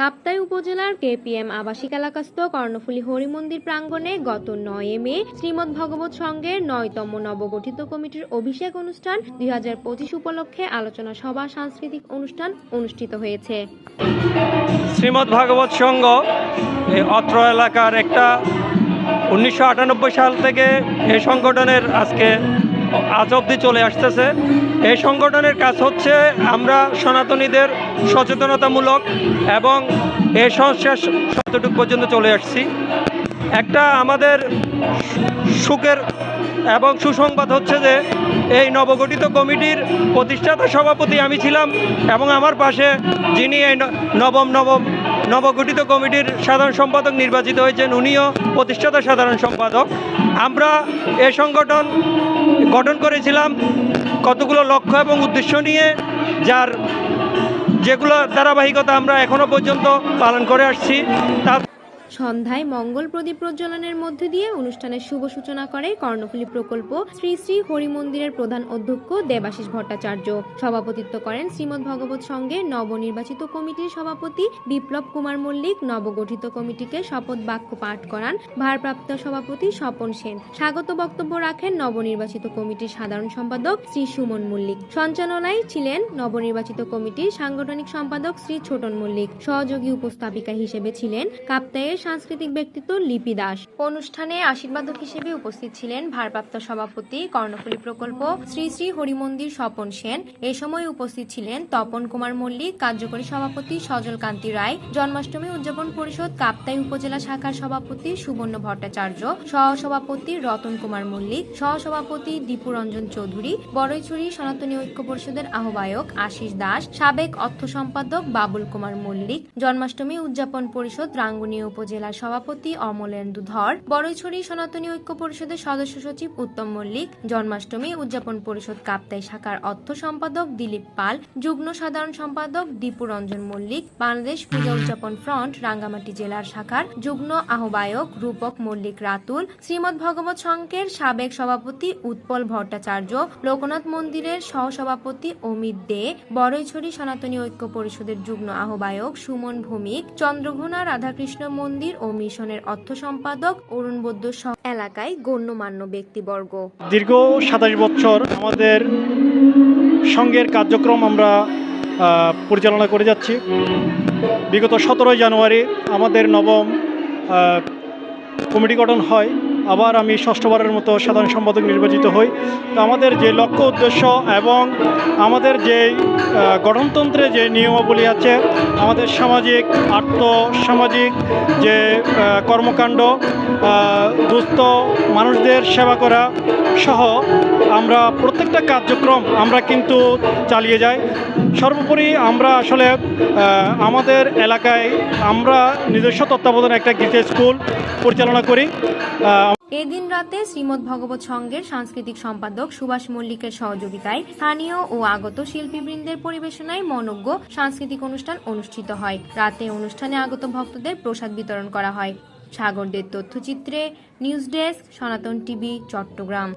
কাপ্তাই উপজেলার কেপিএম আবাসিক এলাকাস্থ কর্ণফুলী হরিমন্দির প্রাঙ্গণে গত 9 মে শ্রীমদ ভগবত সংঘের 9তম নবগঠিত কমিটির অভিষেক অনুষ্ঠান 2025 উপলক্ষে আলোচনা সভা সাংস্কৃতিক অনুষ্ঠান অনুষ্ঠিত হয়েছে। শ্রীমদ ভাগবত সংঘ অত্র এলাকার একটা 1998 সাল থেকে এই সংগঠনের আজ অবধি চলে আসতেছে। এই সংগঠনের কাজ হচ্ছে আমরা সনাতনীদের সচেতনতামূলক এবং এই সংস্কার যতটুকু পর্যন্ত চলে আসছি। একটা আমাদের সুখের এবং সুসংবাদ হচ্ছে যে এই নবগঠিত কমিটির প্রতিষ্ঠাতা সভাপতি আমি ছিলাম এবং আমার পাশে যিনি এই নবগঠিত কমিটির সাধারণ সম্পাদক নির্বাচিত হয়েছেন উনিও প্রতিষ্ঠাতা সাধারণ সম্পাদক। আমরা এই সংগঠন গঠন করেছিলাম কতগুলো লক্ষ্য এবং উদ্দেশ্য নিয়ে, যেগুলো ধারাবাহিকতা আমরা এখনো পর্যন্ত পালন করে আসছি। সন্ধ্যায় মঙ্গল প্রদীপ প্রজ্বলনের মধ্য দিয়ে অনুষ্ঠানের শুভ সূচনা করে কর্ণফুলী প্রকল্প শ্রী শ্রী হরিমন্দিরের প্রধান অধ্যক্ষ দেবাশিস ভট্টাচার্য। সভাপতিত্ব করেন শ্রীমদ ভগবত সংঘের নবনির্বাচিত কমিটির সভাপতি বিপ্লব কুমার মল্লিক। নবগঠিত কমিটিকে শপথ বাক্য পাঠ করান ভারপ্রাপ্ত সভাপতি স্বপন সেন। স্বাগত বক্তব্য রাখেন নবনির্বাচিত কমিটির সাধারণ সম্পাদক শ্রী সুমন মল্লিক। সঞ্চালনায় ছিলেন নবনির্বাচিত কমিটির সাংগঠনিক সম্পাদক শ্রী ছোটন মল্লিক। সহযোগী উপস্থাপিকা হিসেবে ছিলেন কাপ্তাইয়ের সাংস্কৃতিক ব্যক্তিত্ব লিপি দাস। অনুষ্ঠানে আশীর্বাদক হিসেবে উপস্থিত ছিলেন ভারপ্রাপ্ত সভাপতি কর্ণফুলী প্রকল্প শ্রী শ্রী হরিমন্দির স্বপন সেন। এ সময় উপস্থিত ছিলেন তপন কুমার মল্লিক, কার্যকরী সভাপতি সজল কান্তি রায়, জন্মাষ্টমী উদযাপন পরিষদ কাপ্তাই উপজেলা শাখার সভাপতি সুবর্ণ ভট্টাচার্য, সহসভাপতি রতন কুমার মল্লিক, সহসভাপতি দীপুরঞ্জন চৌধুরী, বড়ইছড়ি সনাতনী ঐক্য পরিষদের আহ্বায়ক আশিস দাস, সাবেক অর্থ সম্পাদক বাবুল কুমার মল্লিক, জন্মাষ্টমী উদযাপন পরিষদ রাঙ্গুনিয়া উপজেলার সভাপতি অমলেন্দু ধর, বড়ইছড়ি সনাতনী ঐক্য পরিষদের সদস্য সচিব উত্তম মল্লিক, জন্মাষ্টমী উদযাপন পরিষদ কাপ্তাই শাখার অর্থ সম্পাদক দিলীপ পাল, যুগ্ম সাধারণ সম্পাদক দীপুরঞ্জন মল্লিক, বাংলাদেশ পূজা উদযাপন ফ্রন্ট রাঙ্গামাটি জেলার শাখার যুগ্ম আহ্বায়ক রূপক মল্লিক রাতুল, শ্রীমদ ভগবত সংঘের সাবেক সভাপতি উৎপল ভট্টাচার্য, লোকনাথ মন্দিরের সহসভাপতি অমিত দে, বড়ইছড়ি সনাতনী ঐক্য পরিষদের যুগ্ম আহ্বায়ক সুমন ভৌমিক, চন্দ্রঘোনা রাধাকৃষ্ণ মন্দির ও মিশনের অর্থ সম্পাদক অরুণ বৌদ্ধ এলাকায় গণ্যমান্য ব্যক্তিবর্গ। দীর্ঘ 27 বছর আমাদের সংঘের কার্যক্রম আমরা পরিচালনা করে যাচ্ছি। বিগত 17 জানুয়ারি আমাদের নবম কমিটি গঠন হয়। আবার আমি ষষ্ঠবারের মতো সাধারণ সম্পাদক নির্বাচিত হই। তো আমাদের যে লক্ষ্য উদ্দেশ্য এবং আমাদের যে গঠনতন্ত্রে যে নিয়মাবলী আছে, আমাদের সামাজিক আর্থসামাজিক যে কর্মকাণ্ড, দুস্থ মানুষদের সেবা করা সহ আমরা প্রত্যেকটা কার্যক্রম আমরা কিন্তু চালিয়ে যাই। সর্বোপরি আমরা আসলে আমাদের এলাকায় আমরা নিজস্ব তত্ত্বাবধানে একটা গীতা স্কুল পরিচালনা করি। এদিন রাতে শ্রীমদ ভগবত সংঘের সাংস্কৃতিক সম্পাদক সুভাষ মল্লিকের সহযোগিতায় স্থানীয় ও আগত শিল্পীবৃন্দের পরিবেশনায় মনোজ্ঞ সাংস্কৃতিক অনুষ্ঠান অনুষ্ঠিত হয়। রাতে অনুষ্ঠানে আগত ভক্তদের প্রসাদ বিতরণ করা হয়। সাগরদের তথ্যচিত্রে নিউজ ডেস্ক, সনাতন টিভি, চট্টগ্রাম।